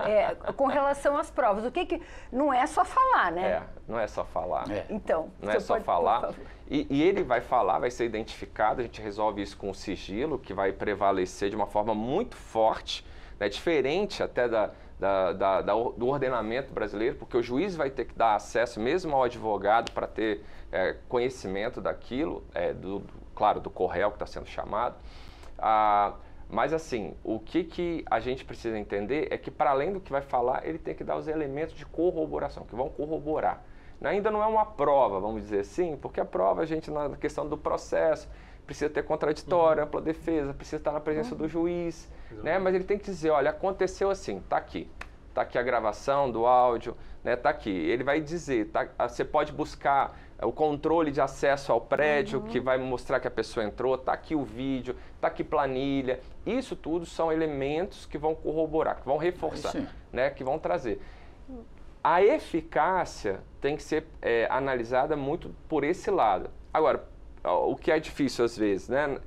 com relação às provas. O que não é só falar, né? Não é só falar. Então, não é só falar. E ele vai falar, vai ser identificado, a gente resolve isso com o sigilo, que vai prevalecer de uma forma muito forte, né, diferente até do ordenamento brasileiro, porque o juiz vai ter que dar acesso mesmo ao advogado para ter conhecimento daquilo, claro, do corréu que está sendo chamado. Mas assim, o que a gente precisa entender é que para além do que vai falar, ele tem que dar os elementos de corroboração, que vão corroborar. Ainda não é uma prova, vamos dizer assim, porque a prova, a gente, na questão do processo, precisa ter contraditório, ampla defesa, precisa estar na presença do juiz, né? Mas ele tem que dizer, olha, aconteceu assim, está aqui a gravação do áudio, né? Está aqui. Ele vai dizer, você pode buscar o controle de acesso ao prédio, que vai mostrar que a pessoa entrou, está aqui o vídeo, está aqui planilha. Isso tudo são elementos que vão corroborar, que vão reforçar, né? Que vão trazer. A eficácia tem que ser analisada muito por esse lado. Agora, o que é difícil às vezes, né?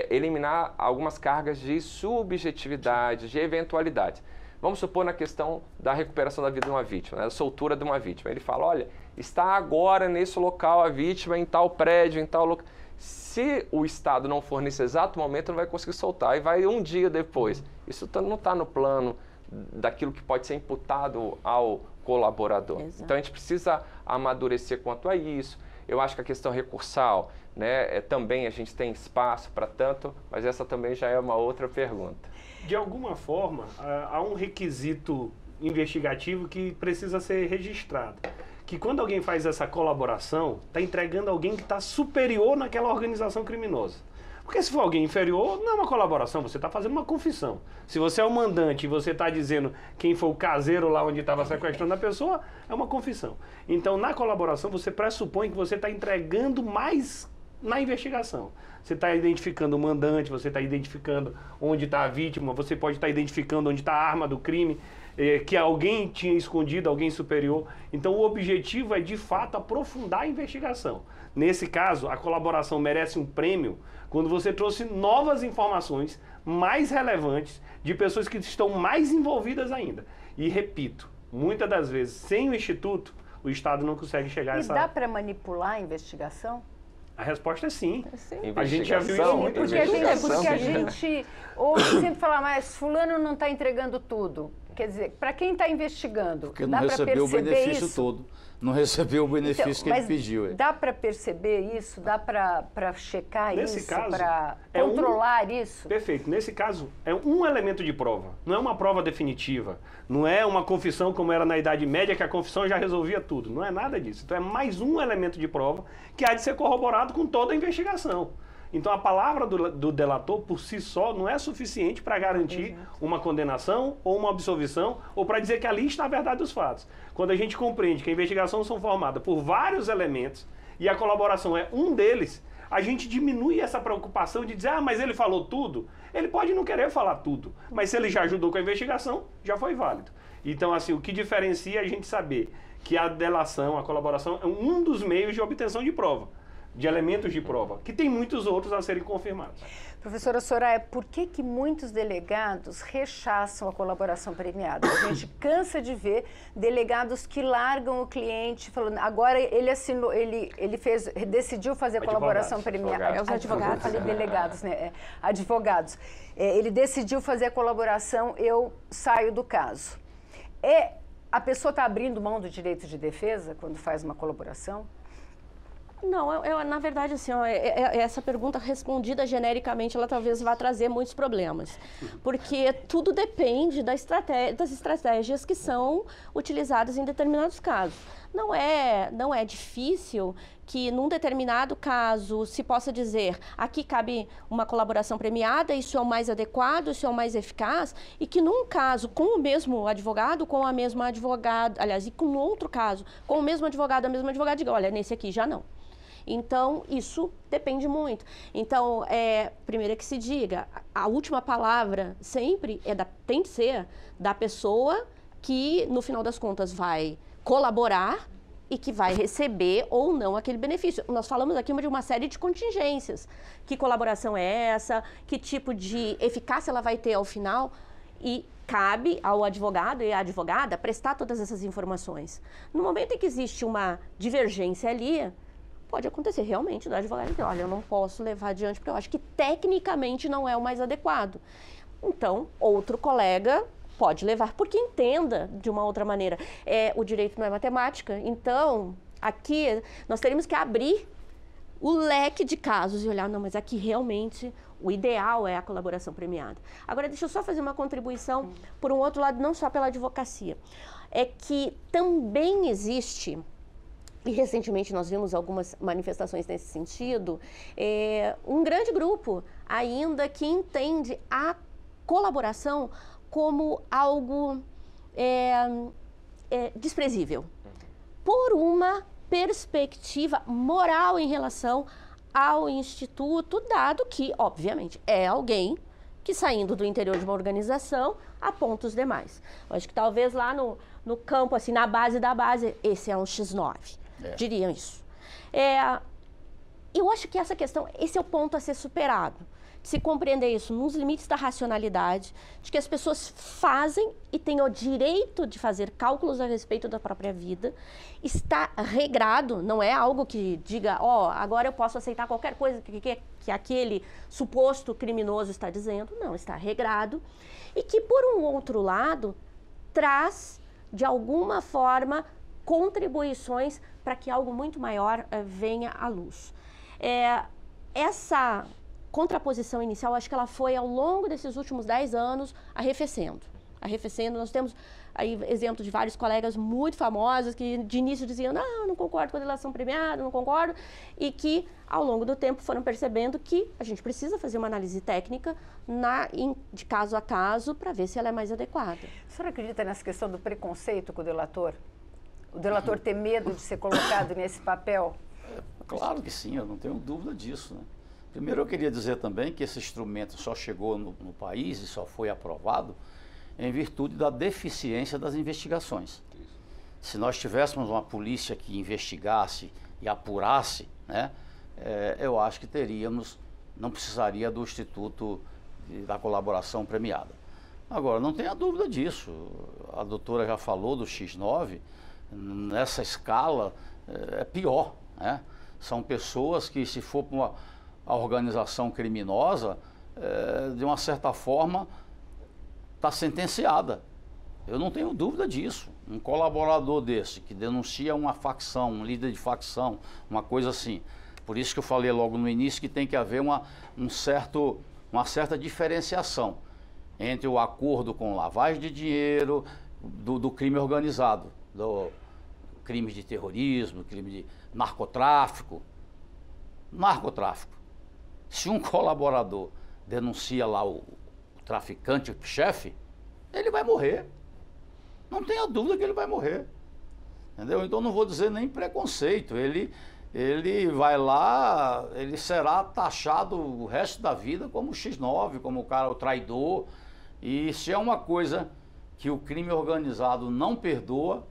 Eliminar algumas cargas de subjetividade, de eventualidade. Vamos supor na questão da recuperação da vida de uma vítima, né? Da soltura de uma vítima. Ele fala, olha, está agora nesse local a vítima, em tal prédio, em tal local. Se o Estado não for nesse exato momento, não vai conseguir soltar. E vai um dia depois. Isso não está no plano daquilo que pode ser imputado ao colaborador. Exato. Então a gente precisa amadurecer quanto a isso. Eu acho que a questão recursal, né, também a gente tem espaço para tanto, mas essa também já é uma outra pergunta. De alguma forma, há um requisito investigativo que precisa ser registrado. Que quando alguém faz essa colaboração, está entregando alguém que está superior naquela organização criminosa. Porque se for alguém inferior, não é uma colaboração, você está fazendo uma confissão. Se você é o mandante e você está dizendo quem foi o caseiro lá onde estava sequestrando a pessoa, é uma confissão. Então, na colaboração, você pressupõe que você está entregando mais na investigação. Você está identificando o mandante, você está identificando onde está a vítima, você pode estar identificando onde está a arma do crime, que alguém tinha escondido, alguém superior. Então, o objetivo é, de fato, aprofundar a investigação. Nesse caso, a colaboração merece um prêmio quando você trouxe novas informações mais relevantes de pessoas que estão mais envolvidas ainda. E, repito, muitas das vezes, sem o Instituto, o Estado não consegue chegar a essa... E dá para manipular a investigação? A resposta é sim. A gente já viu isso muito. Porque a gente ouve sempre falar, mas fulano não está entregando tudo. Quer dizer, para quem está investigando, porque não recebeu o benefício todo. Não recebeu o benefício que ele pediu. Dá para perceber isso? Dá para checar Nesse isso? caso, Para controlar isso? Perfeito. Nesse caso, é um elemento de prova. Não é uma prova definitiva. Não é uma confissão como era na Idade Média, que a confissão já resolvia tudo. Não é nada disso. Então é mais um elemento de prova que há de ser corroborado com toda a investigação. Então a palavra do delator por si só não é suficiente para garantir uma condenação ou uma absolvição ou para dizer que ali está a verdade dos fatos. Quando a gente compreende que a investigação são formadas por vários elementos e a colaboração é um deles, a gente diminui essa preocupação de dizer, ah, mas ele falou tudo. Ele pode não querer falar tudo, mas se ele já ajudou com a investigação, já foi válido. Então, assim, o que diferencia é a gente saber que a delação, a colaboração é um dos meios de obtenção de prova, de elementos de prova, que tem muitos outros a serem confirmados. Professora Soraya, por que muitos delegados rechaçam a colaboração premiada? A gente cansa de ver delegados que largam o cliente falando, agora ele assinou, ele decidiu fazer a colaboração premiada. É os advogados. Falei delegados, né? Advogados. Ele decidiu fazer a colaboração, eu saio do caso. A pessoa está abrindo mão do direito de defesa quando faz uma colaboração? Não, na verdade, assim, essa pergunta respondida genericamente, ela talvez vá trazer muitos problemas. Porque tudo depende das estratégias que são utilizadas em determinados casos. Não é difícil que, num determinado caso, se possa dizer aqui cabe uma colaboração premiada, isso é o mais adequado, isso é o mais eficaz, e que num caso com o mesmo advogado, com a mesma advogada, aliás, e com outro caso, com o mesmo advogado, a mesma advogada, diga, olha, nesse aqui já não. Então, isso depende muito. Então, primeiro é que se diga, a última palavra sempre tem de ser da pessoa que, no final das contas, vai colaborar e que vai receber ou não aquele benefício. Nós falamos aqui de uma série de contingências. Que colaboração é essa? Que tipo de eficácia ela vai ter ao final? E cabe ao advogado e à advogada prestar todas essas informações. No momento em que existe uma divergência ali, pode acontecer realmente do advogado dizer, olha, eu não posso levar adiante porque eu acho que tecnicamente não é o mais adequado. Então, outro colega pode levar porque entenda de uma outra maneira. O direito não é matemática, então aqui nós teríamos que abrir o leque de casos e olhar, não, mas aqui realmente o ideal é a colaboração premiada. Agora, deixa eu só fazer uma contribuição por um outro lado, não só pela advocacia. É que também existe, e recentemente nós vimos algumas manifestações nesse sentido, um grande grupo ainda que entende a colaboração como algo desprezível, por uma perspectiva moral em relação ao Instituto, dado que, obviamente, é alguém que, saindo do interior de uma organização, aponta os demais. Eu acho que talvez lá no campo, assim, na base da base, esse é um X9. Diriam isso. Eu acho que essa questão, esse é o ponto a ser superado. De se compreender isso nos limites da racionalidade, de que as pessoas fazem e têm o direito de fazer cálculos a respeito da própria vida. Está regrado, não é algo que diga, agora eu posso aceitar qualquer coisa que aquele suposto criminoso está dizendo. Não, está regrado. E que, por um outro lado, traz, de alguma forma, contribuições para que algo muito maior venha à luz. Essa contraposição inicial, acho que ela foi, ao longo desses últimos 10 anos, arrefecendo. Nós temos aí exemplos de vários colegas muito famosos que de início diziam, não concordo com a delação premiada, não concordo, e que ao longo do tempo foram percebendo que a gente precisa fazer uma análise técnica de caso a caso para ver se ela é mais adequada. A senhora acredita nessa questão do preconceito com o delator? O delator ter medo de ser colocado nesse papel? Claro que sim, eu não tenho dúvida disso, né? Primeiro, eu queria dizer também que esse instrumento só chegou no país e só foi aprovado em virtude da deficiência das investigações. Se nós tivéssemos uma polícia que investigasse e apurasse, né, eu acho que não precisaria do Instituto da Colaboração Premiada. Agora, não tenha dúvida disso, a doutora já falou do X9, nessa escala é pior, né? São pessoas que, se for para uma organização criminosa, de uma certa forma, está sentenciada. Eu não tenho dúvida disso. Um colaborador desse que denuncia uma facção, um líder de facção, uma coisa assim. Por isso que eu falei logo no início que tem que haver uma certa diferenciação entre o acordo com lavagem de dinheiro, do crime organizado, do crime de terrorismo, crime de narcotráfico. Narcotráfico. Se um colaborador denuncia lá o traficante, o chefe, ele vai morrer. Não tenha dúvida que ele vai morrer. Entendeu? Então não vou dizer nem preconceito. Ele vai lá, ele será taxado o resto da vida como X9, como o traidor. E se é uma coisa que o crime organizado não perdoa,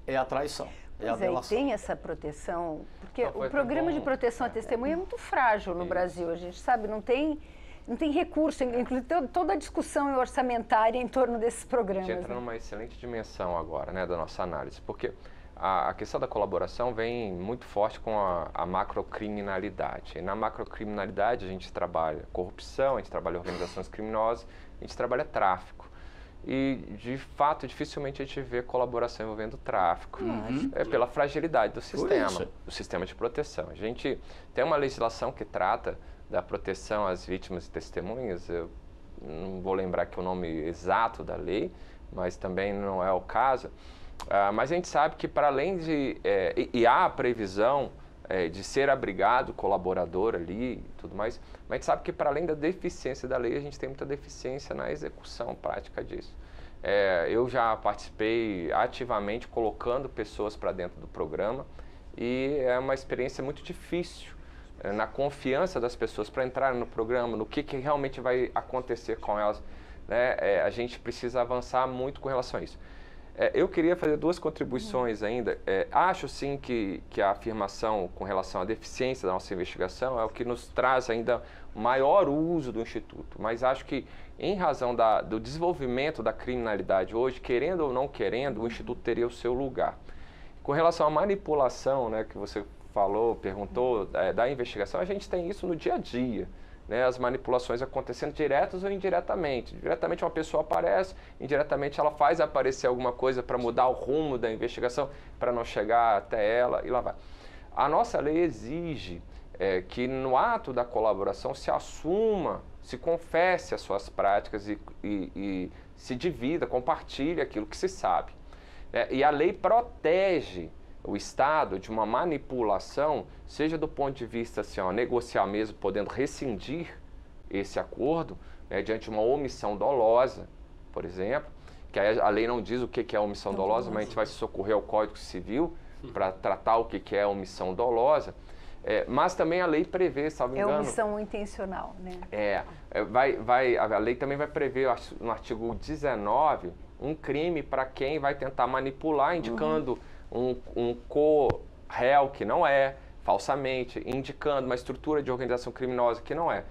é a traição. Pois é, e tem essa proteção, porque o programa de proteção à testemunha é muito frágil no Brasil, a gente sabe, não tem recurso, inclusive toda a discussão orçamentária em torno desses programas. A gente entra numa excelente dimensão agora, né, da nossa análise, porque a questão da colaboração vem muito forte com a macrocriminalidade. E na macrocriminalidade a gente trabalha corrupção, a gente trabalha organizações criminosas, a gente trabalha tráfico. E, de fato, dificilmente a gente vê colaboração envolvendo tráfico. É pela fragilidade do sistema de proteção. A gente tem uma legislação que trata da proteção às vítimas e testemunhas. Eu não vou lembrar aqui o nome exato da lei, mas também não é o caso. Mas a gente sabe que, para além de... e há a previsão de ser abrigado, colaborador ali e tudo mais, mas a gente sabe que, para além da deficiência da lei, a gente tem muita deficiência na execução prática disso. Eu já participei ativamente colocando pessoas para dentro do programa e é uma experiência muito difícil na confiança das pessoas para entrar no programa, no que realmente vai acontecer com elas. A gente precisa avançar muito com relação a isso. Eu queria fazer duas contribuições ainda. Acho sim que a afirmação com relação à deficiência da nossa investigação é o que nos traz ainda maior uso do Instituto, mas acho que em razão do desenvolvimento da criminalidade hoje, querendo ou não querendo, o Instituto teria o seu lugar. Com relação à manipulação, né, que você falou, perguntou, da investigação, a gente tem isso no dia a dia. Né, as manipulações acontecendo diretas ou indiretamente. Diretamente uma pessoa aparece, indiretamente ela faz aparecer alguma coisa para mudar o rumo da investigação, para não chegar até ela e lá vai. A nossa lei exige que no ato da colaboração se assuma, se confesse as suas práticas e se divida, compartilhe aquilo que se sabe. E a lei protege o Estado de uma manipulação, seja do ponto de vista assim, negocial mesmo, podendo rescindir esse acordo, diante de uma omissão dolosa, por exemplo, que aí a lei não diz o que é omissão dolosa, mas a gente vai se socorrer ao Código Civil para tratar o que é omissão dolosa, mas também a lei prevê, salvo engano... É omissão intencional, né? A lei também vai prever, no artigo 19, um crime para quem vai tentar manipular, indicando um co-réu que não é, falsamente, indicando uma estrutura de organização criminosa que não é.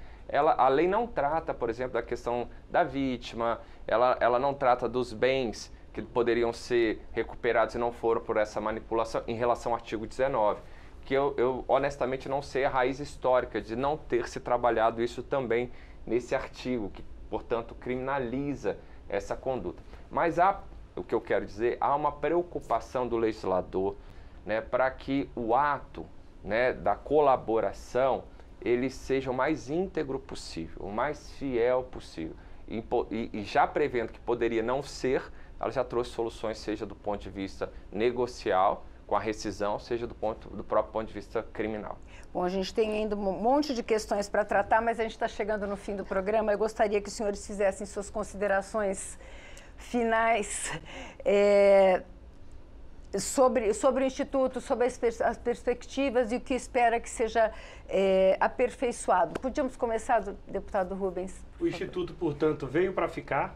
A lei não trata, por exemplo, da questão da vítima, ela não trata dos bens que poderiam ser recuperados e não foram por essa manipulação em relação ao artigo 19, que eu honestamente não sei a raiz histórica de não ter se trabalhado isso também nesse artigo, que, portanto, criminaliza essa conduta. Mas o que eu quero dizer, há uma preocupação do legislador, né, para que o ato, né, da colaboração ele seja o mais íntegro possível, o mais fiel possível. E já prevendo que poderia não ser, ela já trouxe soluções, seja do ponto de vista negocial, com a rescisão, seja do próprio ponto de vista criminal. Bom, a gente tem ainda um monte de questões para tratar, mas a gente está chegando no fim do programa. Eu gostaria que os senhores fizessem suas considerações finais sobre o Instituto, sobre as perspectivas e o que espera que seja aperfeiçoado. Podíamos começar, deputado Rubens? O Instituto, portanto, veio para ficar.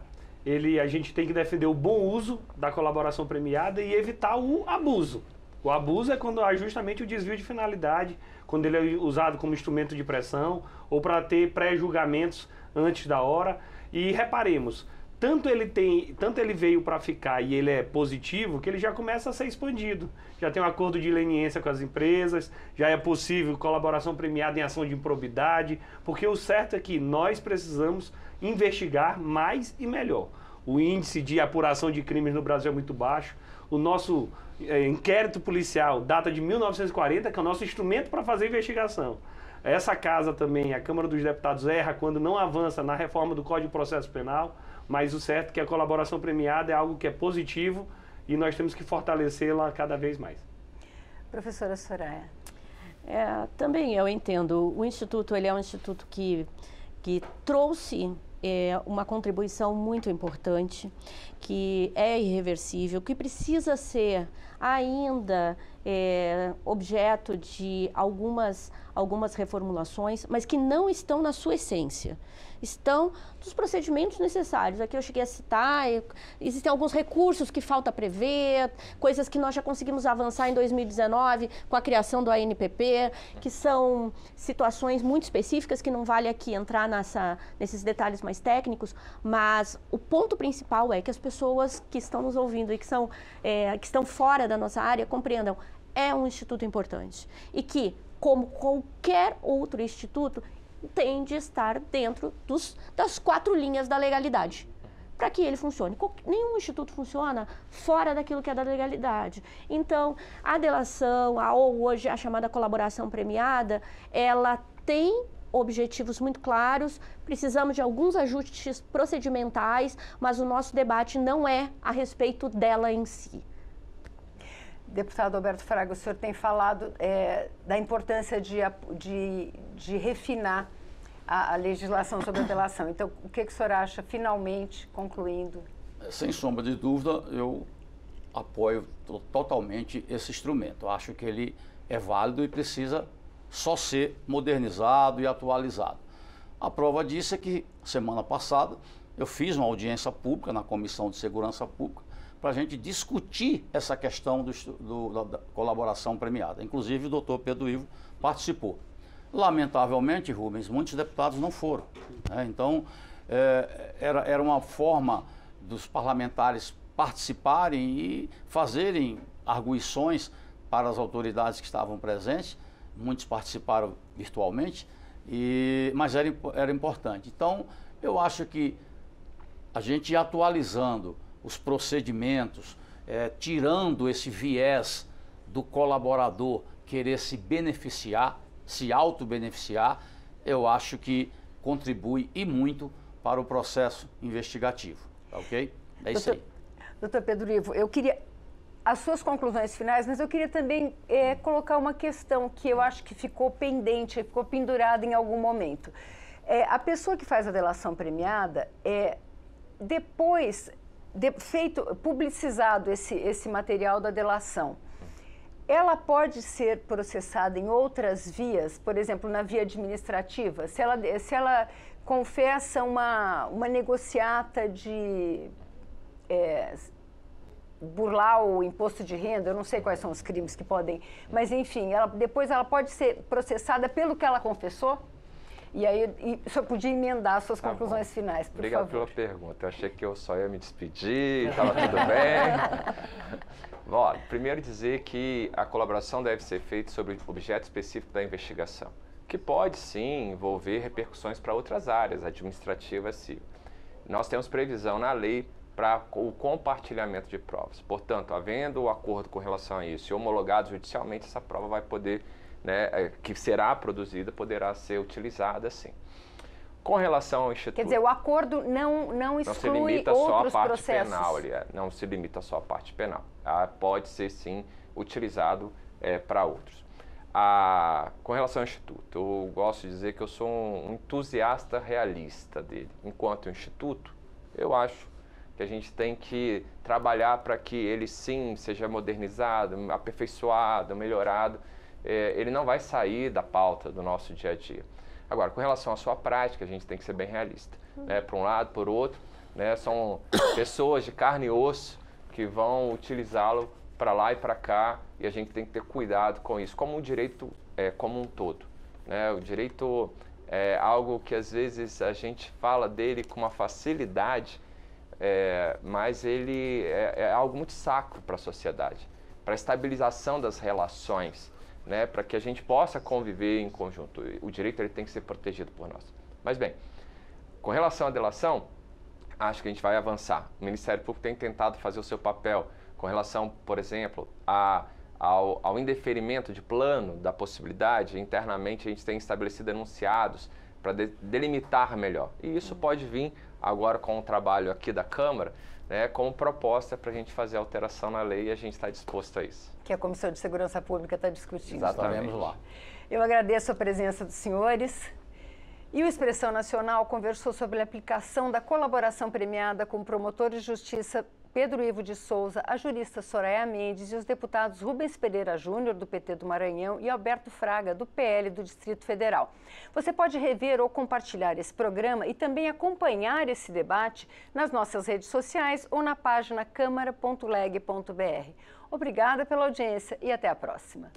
A gente tem que defender o bom uso da colaboração premiada e evitar o abuso. O abuso é quando há justamente o desvio de finalidade, quando ele é usado como instrumento de pressão ou para ter pré-julgamentos antes da hora. E reparemos, tanto ele veio para ficar e ele é positivo, que ele já começa a ser expandido. Já tem um acordo de leniência com as empresas, já é possível colaboração premiada em ação de improbidade, porque o certo é que nós precisamos investigar mais e melhor. O índice de apuração de crimes no Brasil é muito baixo. O nosso inquérito policial data de 1940, que é o nosso instrumento para fazer investigação. Essa casa também, a Câmara dos Deputados, erra quando não avança na reforma do Código de Processo Penal, mas o certo é que a colaboração premiada é algo que é positivo e nós temos que fortalecê-la cada vez mais. Professora Soraya. Também eu entendo. O Instituto ele é um instituto que trouxe uma contribuição muito importante, que é irreversível, que precisa ser ainda objeto de algumas reformulações, mas que não estão na sua essência. Estão nos procedimentos necessários. Aqui eu cheguei a citar, existem alguns recursos que falta prever, coisas que nós já conseguimos avançar em 2019 com a criação do ANPP, que são situações muito específicas que não vale aqui entrar nesses detalhes mais técnicos, mas o ponto principal é que as pessoas que estão nos ouvindo e que estão fora da nossa área compreendam, é um instituto importante e que, como qualquer outro instituto, tem de estar dentro das 4 linhas da legalidade, para que ele funcione. Nenhum instituto funciona fora daquilo que é da legalidade. Então, a delação, ou hoje a chamada colaboração premiada, ela tem objetivos muito claros, precisamos de alguns ajustes procedimentais, mas o nosso debate não é a respeito dela em si. Deputado Alberto Fraga, o senhor tem falado da importância de refinar a legislação sobre a delação. Então, o que o senhor acha, finalmente, concluindo? Sem sombra de dúvida, eu apoio totalmente esse instrumento. Eu acho que ele é válido e precisa só ser modernizado e atualizado. A prova disso é que, semana passada, eu fiz uma audiência pública na Comissão de Segurança Pública para a gente discutir essa questão da colaboração premiada. Inclusive, o doutor Pedro Ivo participou. Lamentavelmente, Rubens, muitos deputados não foram. Então, era uma forma dos parlamentares participarem e fazerem arguições para as autoridades que estavam presentes. Muitos participaram virtualmente, mas era importante. Então, eu acho que a gente ir atualizando os procedimentos, tirando esse viés do colaborador querer se beneficiar, se auto-beneficiar, eu acho que contribui e muito para o processo investigativo, tá ok? É isso aí. Doutor Pedro Ivo, eu queria as suas conclusões finais, mas eu queria também colocar uma questão que eu acho que ficou pendente, ficou pendurada em algum momento. A pessoa que faz a delação premiada, depois publicizado esse material da delação, ela pode ser processada em outras vias, por exemplo, na via administrativa, se ela confessa uma negociata de burlar o imposto de renda, eu não sei quais são os crimes que podem, mas enfim, depois ela pode ser processada pelo que ela confessou? E aí, o senhor podia emendar as suas conclusões finais, por Obrigado favor. pela pergunta. Eu achei que eu só ia me despedir, estava tudo bem. Bom, primeiro dizer que a colaboração deve ser feita sobre o objeto específico da investigação, que pode sim envolver repercussões para outras áreas, administrativa e civil. Nós temos previsão na lei para o compartilhamento de provas. Portanto, havendo o acordo com relação a isso e homologado judicialmente, essa prova vai poder, que será produzida, poderá ser utilizada sim. Com relação ao Instituto... Quer dizer, o acordo não exclui se limita só à parte processos. penal, não se limita só à parte penal. Pode ser sim utilizado para outros. Com relação ao Instituto, eu gosto de dizer que eu sou um entusiasta realista dele. Enquanto Instituto, eu acho que a gente tem que trabalhar para que ele sim seja modernizado, aperfeiçoado, melhorado. Ele não vai sair da pauta do nosso dia a dia. Agora, com relação à sua prática, a gente tem que ser bem realista. Por um lado, por outro, são pessoas de carne e osso que vão utilizá-lo para lá e para cá, e a gente tem que ter cuidado com isso, como um direito como um todo. O direito é algo que às vezes a gente fala dele com uma facilidade, mas ele é algo muito sacro para a sociedade, para a estabilização das relações, para que a gente possa conviver em conjunto. O direito ele tem que ser protegido por nós. Mas bem, com relação à delação, acho que a gente vai avançar. O Ministério Público tem tentado fazer o seu papel com relação, por exemplo, ao indeferimento de plano da possibilidade. Internamente a gente tem estabelecido enunciados para delimitar melhor. E isso pode vir agora com o trabalho aqui da Câmara, né, como proposta para a gente fazer alteração na lei, e a gente está disposto a isso. Que a Comissão de Segurança Pública está discutindo. Exatamente. Estaremos lá. Eu agradeço a presença dos senhores. E o Expressão Nacional conversou sobre a aplicação da colaboração premiada com o promotor de justiça Pedro Ivo de Souza, a jurista Soraya Mendes e os deputados Rubens Pereira Júnior, do PT do Maranhão, e Alberto Fraga, do PL do Distrito Federal. Você pode rever ou compartilhar esse programa e também acompanhar esse debate nas nossas redes sociais ou na página câmara.leg.br. Obrigada pela audiência e até a próxima.